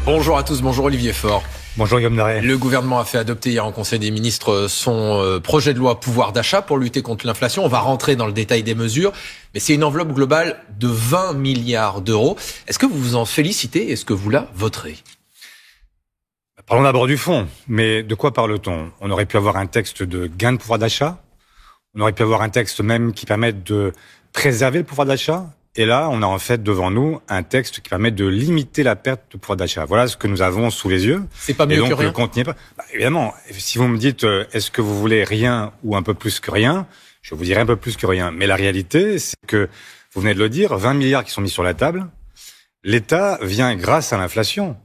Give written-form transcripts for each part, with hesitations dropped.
Bonjour à tous, bonjour Olivier Faure. Bonjour Guillaume Deray. Le gouvernement a fait adopter hier en Conseil des ministres son projet de loi pouvoir d'achat pour lutter contre l'inflation. On va rentrer dans le détail des mesures, mais c'est une enveloppe globale de 20 milliards d'euros. Est-ce que vous vous en félicitez? Est-ce que vous la voterez? Parlons d'abord du fond. Mais de quoi parle-t-on? On aurait pu avoir un texte de gain de pouvoir d'achat. On aurait pu avoir un texte même qui permette de préserver le pouvoir d'achat. Et là, on a en fait devant nous un texte qui permet de limiter la perte de pouvoir d'achat. Voilà ce que nous avons sous les yeux. C'est pas mieux que rien. Le compte n'y est pas. Évidemment, si vous me dites est-ce que vous voulez rien ou un peu plus que rien, je vous dirai un peu plus que rien. Mais la réalité, c'est que, vous venez de le dire, 20 milliards qui sont mis sur la table. L'État vient, grâce à l'inflation,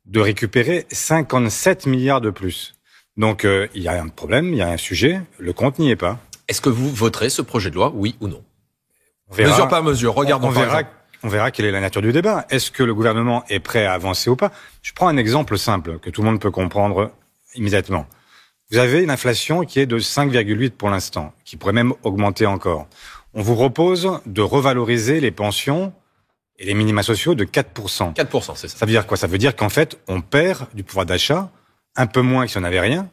de récupérer 57 milliards de plus. Donc, il y a un problème, il y a un sujet, le compte n'y est pas. Est-ce que vous voterez ce projet de loi, oui ou non? On verra, mesure par mesure, regardons on verra quelle est la nature du débat. Est-ce que le gouvernement est prêt à avancer ou pas? Je prends un exemple simple que tout le monde peut comprendre immédiatement. Vous avez une inflation qui est de 5,8 pour l'instant, qui pourrait même augmenter encore. On vous propose de revaloriser les pensions et les minima sociaux de 4%. 4%, c'est ça. Ça veut dire quoi? Ça veut dire qu'en fait, on perd du pouvoir d'achat, un peu moins que si on n'avait rien,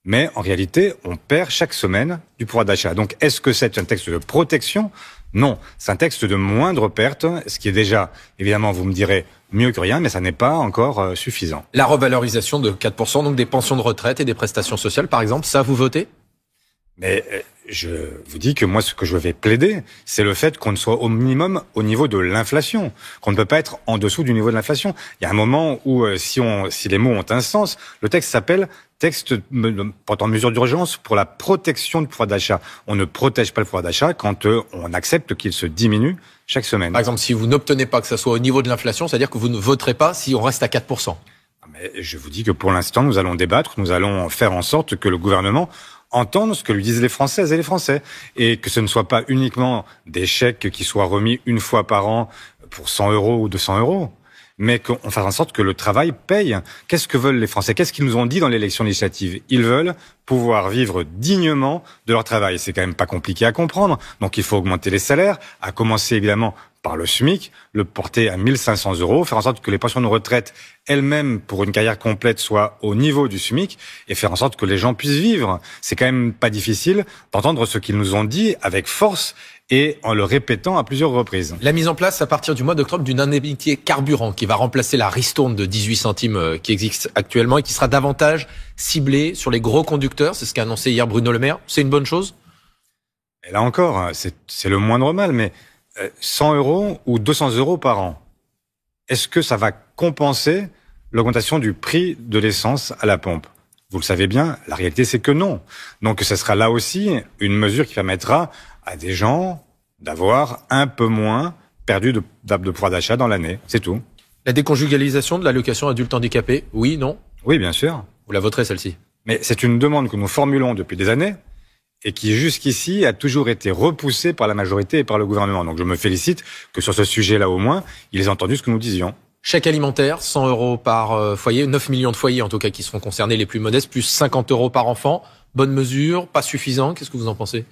mais en réalité, on perd chaque semaine du pouvoir d'achat. Donc, est-ce que c'est un texte de protection? Non, c'est un texte de moindre perte, ce qui est déjà, évidemment, vous me direz, mieux que rien, mais ça n'est pas encore suffisant. La revalorisation de 4%, donc des pensions de retraite et des prestations sociales, par exemple, ça, vous votez? Mais je vous dis que moi, ce que je vais plaider, c'est le fait qu'on ne soit au minimum au niveau de l'inflation, qu'on ne peut pas être en dessous du niveau de l'inflation. Il y a un moment où, si les mots ont un sens, le texte s'appelle texte portant mesure d'urgence pour la protection du pouvoir d'achat. On ne protège pas le pouvoir d'achat quand on accepte qu'il se diminue chaque semaine. Par exemple, si vous n'obtenez pas que ça soit au niveau de l'inflation, c'est-à-dire que vous ne voterez pas si on reste à 4%. Mais je vous dis que pour l'instant, nous allons débattre, nous allons faire en sorte que le gouvernement entendre ce que lui disent les Françaises et les Français. Et que ce ne soit pas uniquement des chèques qui soient remis une fois par an pour 100 € ou 200 €, mais qu'on fasse en sorte que le travail paye. Qu'est-ce que veulent les Français? Qu'est-ce qu'ils nous ont dit dans l'élection législative? Ils veulent pouvoir vivre dignement de leur travail. C'est quand même pas compliqué à comprendre. Donc il faut augmenter les salaires, à commencer évidemment par le SMIC, le porter à 1 500 €, faire en sorte que les pensions de retraite elles-mêmes pour une carrière complète soient au niveau du SMIC et faire en sorte que les gens puissent vivre. C'est quand même pas difficile d'entendre ce qu'ils nous ont dit avec force et en le répétant à plusieurs reprises. La mise en place à partir du mois d'octobre d'une indemnité carburant qui va remplacer la ristourne de 18 centimes qui existe actuellement et qui sera davantage ciblée sur les gros conducteurs. C'est ce qu'a annoncé hier Bruno Le Maire. C'est une bonne chose? Et là encore, c'est le moindre mal, mais 100 € ou 200 € par an, est-ce que ça va compenser l'augmentation du prix de l'essence à la pompe? Vous le savez bien, la réalité c'est que non. Donc ce sera là aussi une mesure qui permettra à des gens d'avoir un peu moins perdu de pouvoir d'achat dans l'année. C'est tout. La déconjugalisation de l'allocation adulte handicapé, oui, non? Oui, bien sûr. Vous la voterez celle-ci? Mais c'est une demande que nous formulons depuis des années et qui jusqu'ici a toujours été repoussée par la majorité et par le gouvernement. Donc je me félicite que sur ce sujet-là au moins, ils aient entendu ce que nous disions. Chèque alimentaire, 100 € par foyer, 9 millions de foyers en tout cas qui seront concernés, les plus modestes, plus 50 € par enfant. Bonne mesure, pas suffisant, qu'est-ce que vous en pensez?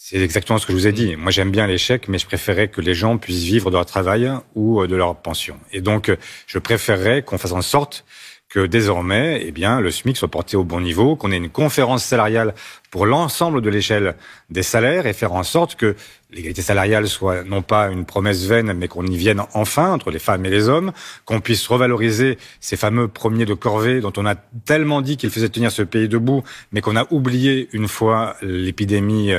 C'est exactement ce que je vous ai dit. Moi, j'aime bien les chèques, mais je préférerais que les gens puissent vivre de leur travail ou de leur pension. Et donc, je préférerais qu'on fasse en sorte que désormais, le SMIC soit porté au bon niveau, qu'on ait une conférence salariale pour l'ensemble de l'échelle des salaires et faire en sorte que l'égalité salariale soit non pas une promesse vaine, mais qu'on y vienne enfin entre les femmes et les hommes, qu'on puisse revaloriser ces fameux premiers de corvée dont on a tellement dit qu'ils faisaient tenir ce pays debout, mais qu'on a oublié une fois l'épidémie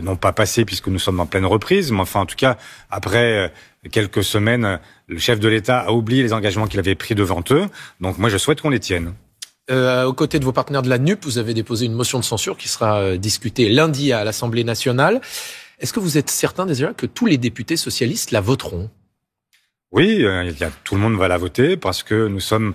non pas passée puisque nous sommes en pleine reprise, mais enfin en tout cas après quelques semaines, le chef de l'État a oublié les engagements qu'il avait pris devant eux. Donc moi je souhaite qu'on les tienne. Aux côtés de vos partenaires de la NUP, vous avez déposé une motion de censure qui sera discutée lundi à l'Assemblée nationale. Est-ce que vous êtes certain déjà que tous les députés socialistes la voteront? Oui, tout le monde va la voter parce que nous sommes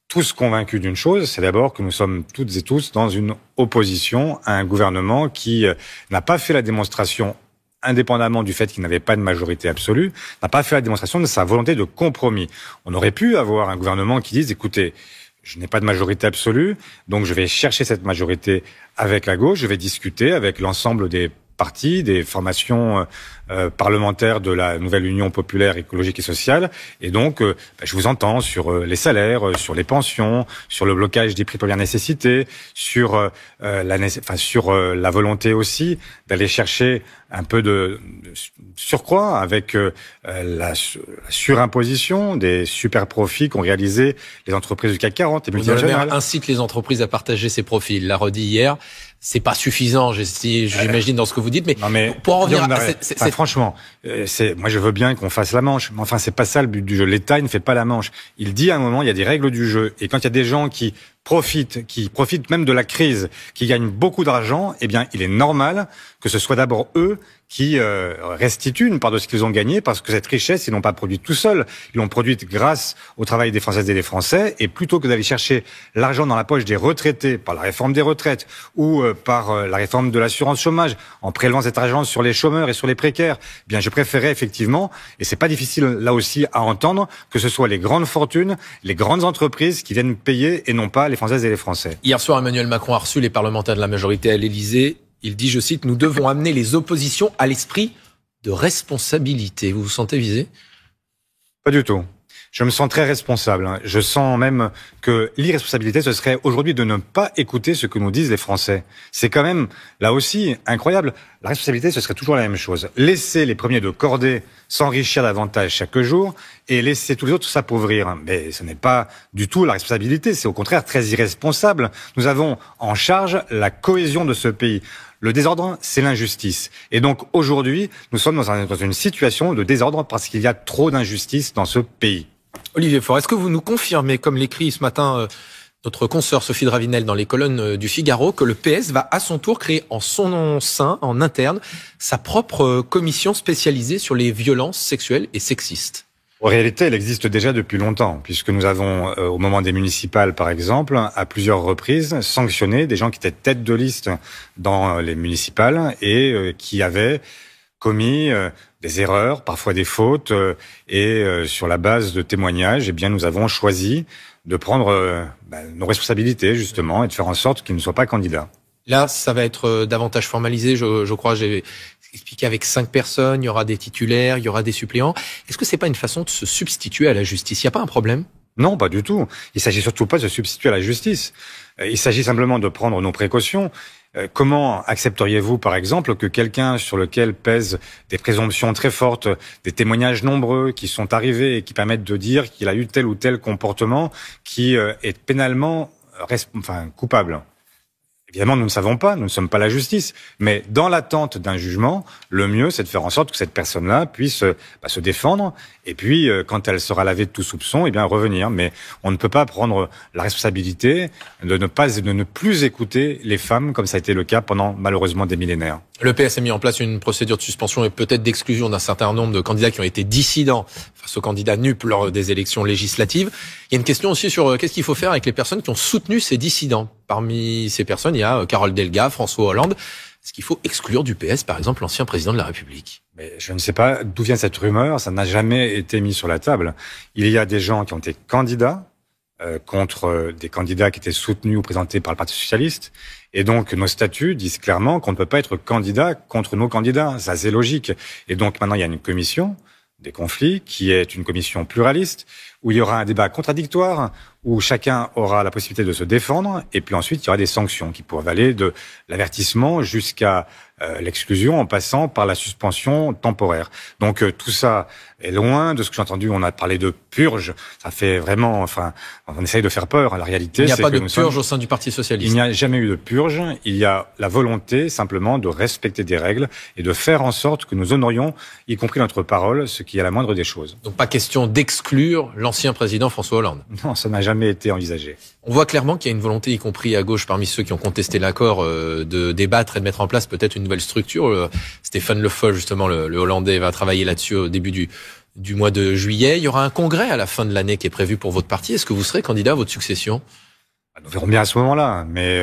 tous convaincus d'une chose, c'est d'abord que nous sommes toutes et tous dans une opposition à un gouvernement qui n'a pas fait la démonstration, indépendamment du fait qu'il n'avait pas de majorité absolue, n'a pas fait la démonstration de sa volonté de compromis. On aurait pu avoir un gouvernement qui dise, écoutez, je n'ai pas de majorité absolue, donc je vais chercher cette majorité avec la gauche, je vais discuter avec l'ensemble des partis, des formations parlementaire de la nouvelle Union populaire écologique et sociale. Et donc, je vous entends sur les salaires, sur les pensions, sur le blocage des prix de première nécessité, sur la volonté aussi d'aller chercher un peu de surcroît avec la surimposition des super profits qu'ont réalisé les entreprises du CAC 40 et multinationales. Le maire incite les entreprises à partager ces profits. Il l'a redit hier. C'est pas suffisant, j'imagine, dans ce que vous dites, mais, non, mais pour en revenir à franchement, moi je veux bien qu'on fasse la manche, mais enfin c'est pas ça le but du jeu. L'État il ne fait pas la manche. Il dit à un moment il y a des règles du jeu, et quand il y a des gens qui profitent même de la crise, qui gagnent beaucoup d'argent, eh bien il est normal que ce soit d'abord eux qui restituent une part de ce qu'ils ont gagné, parce que cette richesse, ils l'ont pas produite tout seuls, ils l'ont produite grâce au travail des Françaises et des Français, et plutôt que d'aller chercher l'argent dans la poche des retraités par la réforme des retraites ou par la réforme de l'assurance chômage, en prélevant cet argent sur les chômeurs et sur les précaires, eh bien je préférais effectivement, et c'est pas difficile là aussi à entendre, que ce soit les grandes fortunes, les grandes entreprises qui viennent payer et non pas les Françaises et les Français. Hier soir, Emmanuel Macron a reçu les parlementaires de la majorité à l'Élysée. Il dit, je cite, « Nous devons amener les oppositions à l'esprit de responsabilité ». Vous vous sentez visé ? Pas du tout. Je me sens très responsable. Je sens même que l'irresponsabilité, ce serait aujourd'hui de ne pas écouter ce que nous disent les Français. C'est quand même, là aussi, incroyable. La responsabilité, ce serait toujours la même chose. Laisser les premiers de cordée s'enrichir davantage chaque jour et laisser tous les autres s'appauvrir. Mais ce n'est pas du tout la responsabilité. C'est au contraire très irresponsable. Nous avons en charge la cohésion de ce pays. Le désordre, c'est l'injustice. Et donc aujourd'hui, nous sommes dans une situation de désordre parce qu'il y a trop d'injustice dans ce pays. Olivier Faure, est-ce que vous nous confirmez, comme l'écrit ce matin notre consoeur Sophie Dravinel dans les colonnes du Figaro, que le PS va à son tour créer en son sein, en interne, sa propre commission spécialisée sur les violences sexuelles et sexistes ? En réalité, elle existe déjà depuis longtemps, puisque nous avons, au moment des municipales par exemple, à plusieurs reprises, sanctionné des gens qui étaient tête de liste dans les municipales et qui avaient commis des erreurs, parfois des fautes, et sur la base de témoignages, eh bien, nous avons choisi de prendre nos responsabilités justement et de faire en sorte qu'ils ne soient pas candidats. Là, ça va être davantage formalisé, je crois. J'ai expliqué avec 5 personnes, il y aura des titulaires, il y aura des suppléants. Est-ce que c'est pas une façon de se substituer à la justice ? Il n'y a pas un problème ? Non, pas du tout. Il s'agit surtout pas de se substituer à la justice. Il s'agit simplement de prendre nos précautions. Comment accepteriez-vous, par exemple, que quelqu'un sur lequel pèsent des présomptions très fortes, des témoignages nombreux qui sont arrivés et qui permettent de dire qu'il a eu tel ou tel comportement qui est pénalement coupable ? Évidemment, nous ne savons pas, nous ne sommes pas la justice, mais dans l'attente d'un jugement, le mieux, c'est de faire en sorte que cette personne-là puisse se défendre, et puis, quand elle sera lavée de tout soupçon, eh bien, revenir. Mais on ne peut pas prendre la responsabilité de ne plus écouter les femmes, comme ça a été le cas pendant, malheureusement, des millénaires. Le PS a mis en place une procédure de suspension et peut-être d'exclusion d'un certain nombre de candidats qui ont été dissidents face aux candidats NUP lors des élections législatives. Il y a une question aussi sur qu'est-ce qu'il faut faire avec les personnes qui ont soutenu ces dissidents. Parmi ces personnes, il y a Carole Delga, François Hollande. Est-ce qu'il faut exclure du PS, par exemple, l'ancien président de la République ? Mais je ne sais pas d'où vient cette rumeur, ça n'a jamais été mis sur la table. Il y a des gens qui ont été candidats contre des candidats qui étaient soutenus ou présentés par le Parti socialiste. Et donc, nos statuts disent clairement qu'on ne peut pas être candidat contre nos candidats. Ça, c'est logique. Et donc, maintenant, il y a une commission des conflits qui est une commission pluraliste où il y aura un débat contradictoire, où chacun aura la possibilité de se défendre. Et puis ensuite, il y aura des sanctions qui pourraient aller de l'avertissement jusqu'à l'exclusion en passant par la suspension temporaire. Donc, tout ça est loin de ce que j'ai entendu. On a parlé de purge. Ça fait vraiment, on essaye de faire peur. La réalité, il n'y a pas de purge au sein du Parti socialiste. Il n'y a jamais eu de purge. Il y a la volonté simplement de respecter des règles et de faire en sorte que nous honorions, y compris notre parole, ce qui est la moindre des choses. Donc pas question d'exclure l'ancien président François Hollande. Non, ça n'a jamais été envisagé. On voit clairement qu'il y a une volonté, y compris à gauche, parmi ceux qui ont contesté l'accord, de débattre et de mettre en place peut-être une nouvelle structure. Stéphane Le Foll, justement, le Hollandais, va travailler là-dessus au début du mois de juillet. Il y aura un congrès à la fin de l'année qui est prévu pour votre parti. Est-ce que vous serez candidat à votre succession ? Nous verrons bien à ce moment-là, mais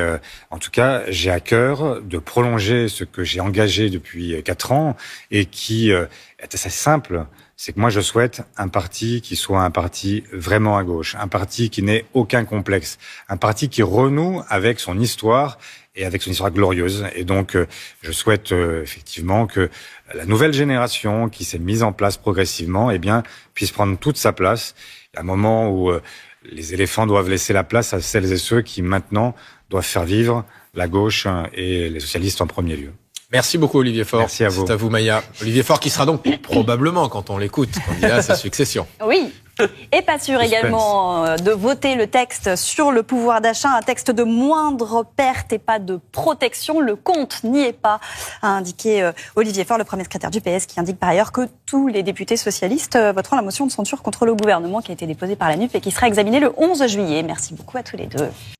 en tout cas, j'ai à cœur de prolonger ce que j'ai engagé depuis 4 ans et qui est assez simple, c'est que moi je souhaite un parti qui soit un parti vraiment à gauche, un parti qui n'ait aucun complexe, un parti qui renoue avec son histoire et avec son histoire glorieuse. Et donc je souhaite effectivement que la nouvelle génération qui s'est mise en place progressivement, eh bien, puisse prendre toute sa place. Il y a un moment où les éléphants doivent laisser la place à celles et ceux qui maintenant doivent faire vivre la gauche et les socialistes en premier lieu. Merci beaucoup Olivier Faure. Merci à vous. C'est à vous Maya. Olivier Faure qui sera donc probablement, quand on l'écoute, candidat à sa succession. Oui. Et pas sûr également de voter le texte sur le pouvoir d'achat, un texte de moindre perte et pas de protection. Le compte n'y est pas, a indiqué Olivier Faure, le premier secrétaire du PS, qui indique par ailleurs que tous les députés socialistes voteront la motion de censure contre le gouvernement qui a été déposée par la NUP et qui sera examinée le 11 juillet. Merci beaucoup à tous les deux.